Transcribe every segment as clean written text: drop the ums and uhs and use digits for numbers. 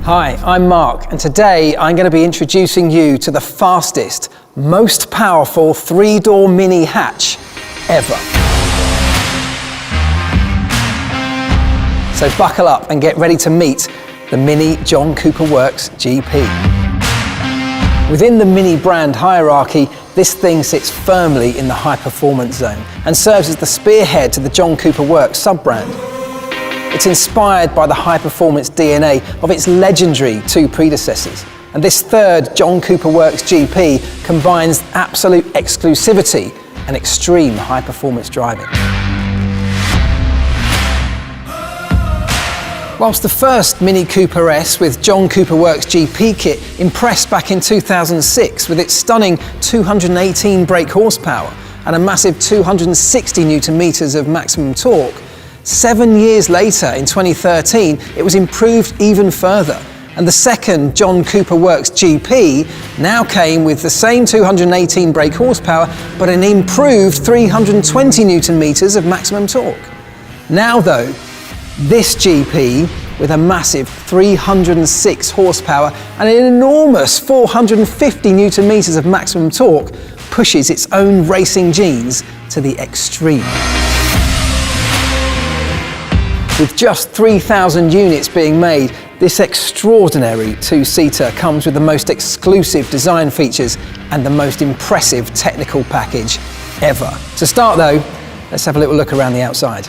Hi, I'm Mark, and today I'm going to be introducing you to the fastest, most powerful three-door mini hatch ever. So buckle up and get ready to meet the Mini John Cooper Works GP. Within the Mini brand hierarchy, this thing sits firmly in the high-performance zone and serves as the spearhead to the John Cooper Works sub-brand. It's inspired by the high-performance DNA of its legendary two predecessors. And this third John Cooper Works GP combines absolute exclusivity and extreme high-performance driving. Whilst the first Mini Cooper S with John Cooper Works GP kit impressed back in 2006 with its stunning 218 brake horsepower and a massive 260 Newton meters of maximum torque, 7 years later, in 2013, it was improved even further. And the second John Cooper Works GP now came with the same 218 brake horsepower, but an improved 320 Newton meters of maximum torque. Now though, this GP, with a massive 306 horsepower and an enormous 450 Newton meters of maximum torque, pushes its own racing genes to the extreme. With just 3,000 units being made, this extraordinary two-seater comes with the most exclusive design features and the most impressive technical package ever. To start though, let's have a little look around the outside.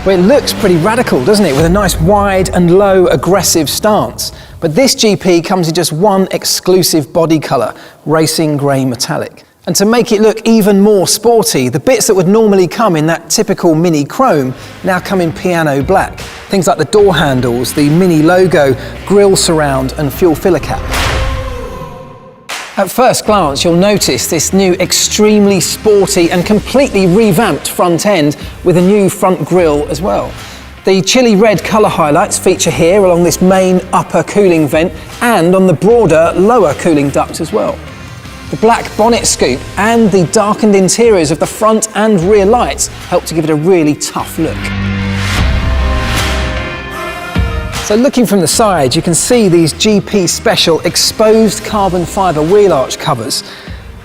Well, it looks pretty radical, doesn't it? With a nice wide and low aggressive stance. But this GP comes in just one exclusive body colour, racing grey metallic. And to make it look even more sporty, the bits that would normally come in that typical Mini chrome now come in piano black. Things like the door handles, the Mini logo, grille surround and fuel filler cap. At first glance, you'll notice this new extremely sporty and completely revamped front end with a new front grille as well. The chili red colour highlights feature here along this main upper cooling vent and on the broader lower cooling duct as well. The black bonnet scoop and the darkened interiors of the front and rear lights help to give it a really tough look. So looking from the side, you can see these GP Special exposed carbon fibre wheel arch covers.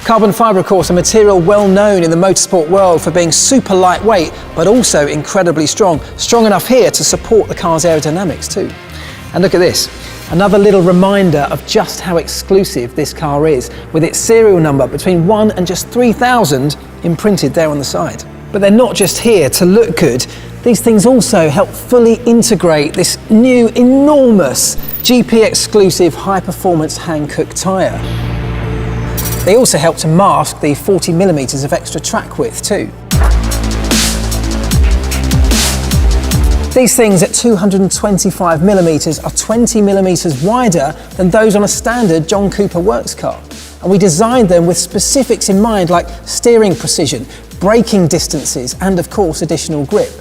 Carbon fibre, of course, a material well known in the motorsport world for being super lightweight, but also incredibly strong. Strong enough here to support the car's aerodynamics too. And look at this. Another little reminder of just how exclusive this car is, with its serial number between 1 and just 3,000 imprinted there on the side. But they're not just here to look good. These things also help fully integrate this new enormous GP exclusive high-performance Hankook tyre. They also help to mask the 40mm of extra track width too. These things at 225mm are 20mm wider than those on a standard John Cooper Works car. And we designed them with specifics in mind like steering precision, braking distances and of course additional grip.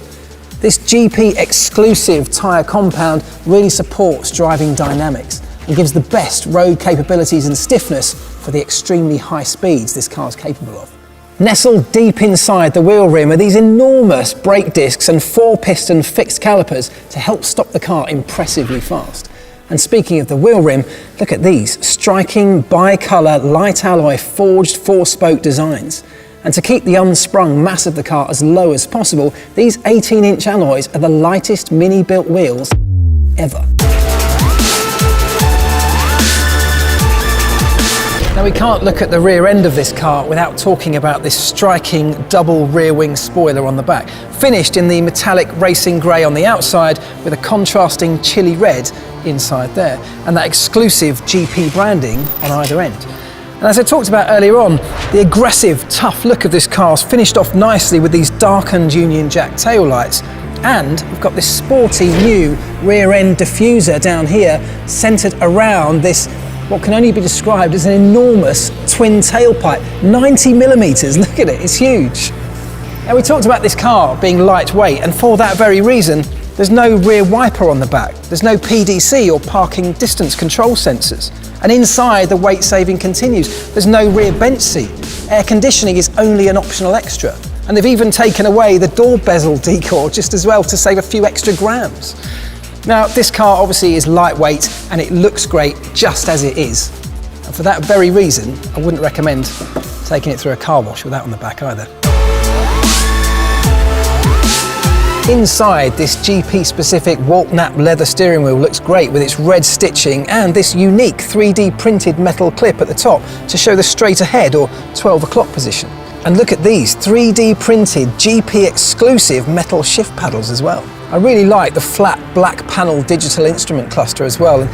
This GP exclusive tyre compound really supports driving dynamics and gives the best road capabilities and stiffness for the extremely high speeds this car is capable of. Nestled deep inside the wheel rim are these enormous brake discs and 4-piston fixed calipers to help stop the car impressively fast. And speaking of the wheel rim, look at these striking bi-colour light alloy forged 4-spoke designs. And to keep the unsprung mass of the car as low as possible, these 18-inch alloys are the lightest Mini built wheels ever. Now we can't look at the rear end of this car without talking about this striking double rear wing spoiler on the back, finished in the metallic racing grey on the outside with a contrasting chili red inside there, and that exclusive GP branding on either end. And as I talked about earlier on, the aggressive, tough look of this car is finished off nicely with these darkened Union Jack taillights. And we've got this sporty new rear end diffuser down here, centred around this what can only be described as an enormous twin tailpipe, 90mm, look at it, it's huge. Now we talked about this car being lightweight, and for that very reason, there's no rear wiper on the back, there's no PDC or parking distance control sensors. And inside, the weight saving continues. There's no rear bench seat. Air conditioning is only an optional extra. And they've even taken away the door bezel decor just as well to save a few extra grams. Now, this car obviously is lightweight and it looks great just as it is. And for that very reason, I wouldn't recommend taking it through a car wash with that on the back either. Inside, this GP-specific Walt-Knapp leather steering wheel looks great with its red stitching and this unique 3D printed metal clip at the top to show the straight ahead or 12 o'clock position. And look at these 3D printed GP exclusive metal shift paddles as well. I really like the flat black panel digital instrument cluster as well. And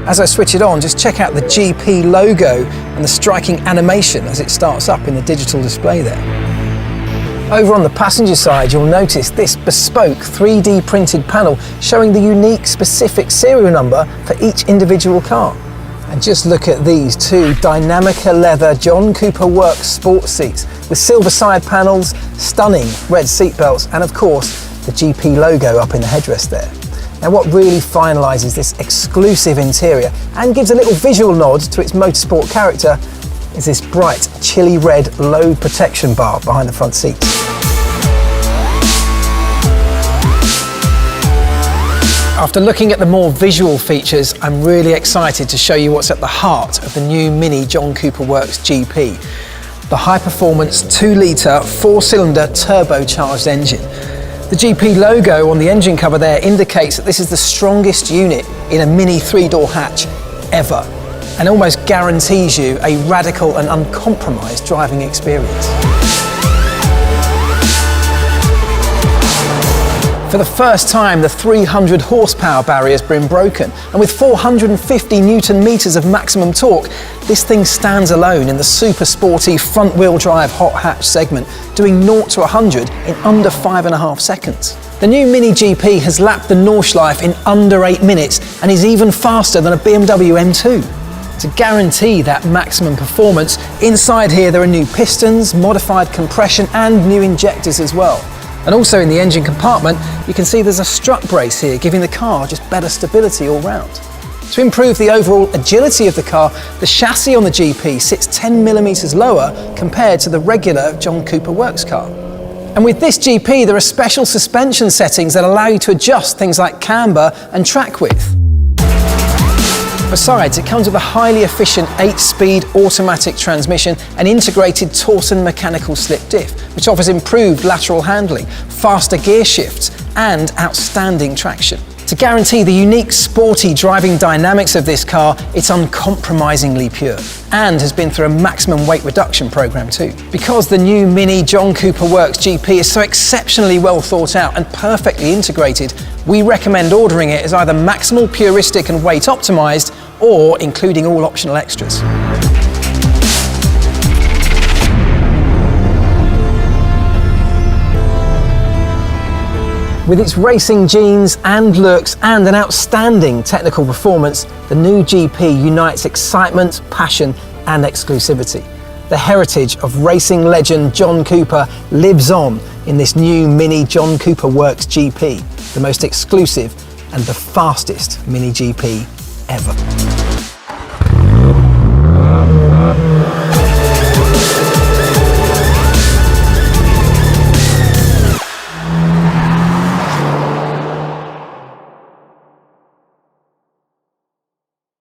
as I switch it on, just check out the GP logo and the striking animation as it starts up in the digital display there. Over on the passenger side, you'll notice this bespoke 3D printed panel showing the unique specific serial number for each individual car. And just look at these two Dynamica leather John Cooper Works sports seats with silver side panels, stunning red seat belts, and of course the GP logo up in the headrest there. Now, what really finalises this exclusive interior and gives a little visual nod to its motorsport character is this bright chili red load protection bar behind the front seats. After looking at the more visual features, I'm really excited to show you what's at the heart of the new Mini John Cooper Works GP. The high-performance 2-litre 4-cylinder turbocharged engine. The GP logo on the engine cover there indicates that this is the strongest unit in a Mini 3-door hatch ever, and almost guarantees you a radical and uncompromised driving experience. For the first time, the 300 horsepower barrier has been broken, and with 450 Newton meters of maximum torque, this thing stands alone in the super sporty front-wheel drive hot hatch segment, doing 0 to 100 in under 5.5 seconds. The new Mini GP has lapped the Nordschleife in under 8 minutes and is even faster than a BMW M2. To guarantee that maximum performance, inside here there are new pistons, modified compression and new injectors as well. And also in the engine compartment, you can see there's a strut brace here, giving the car just better stability all round. To improve the overall agility of the car, the chassis on the GP sits 10mm lower compared to the regular John Cooper Works car. And with this GP, there are special suspension settings that allow you to adjust things like camber and track width. Besides, it comes with a highly efficient 8-speed automatic transmission and integrated Torsen mechanical slip diff, which offers improved lateral handling, faster gear shifts, and outstanding traction. To guarantee the unique sporty driving dynamics of this car, it's uncompromisingly pure and has been through a maximum weight reduction program too. Because the new Mini John Cooper Works GP is so exceptionally well thought out and perfectly integrated, we recommend ordering it as either maximal puristic and weight optimized or including all optional extras. With its racing genes and looks and an outstanding technical performance, the new GP unites excitement, passion and exclusivity. The heritage of racing legend John Cooper lives on in this new Mini John Cooper Works GP, the most exclusive and the fastest Mini GP ever.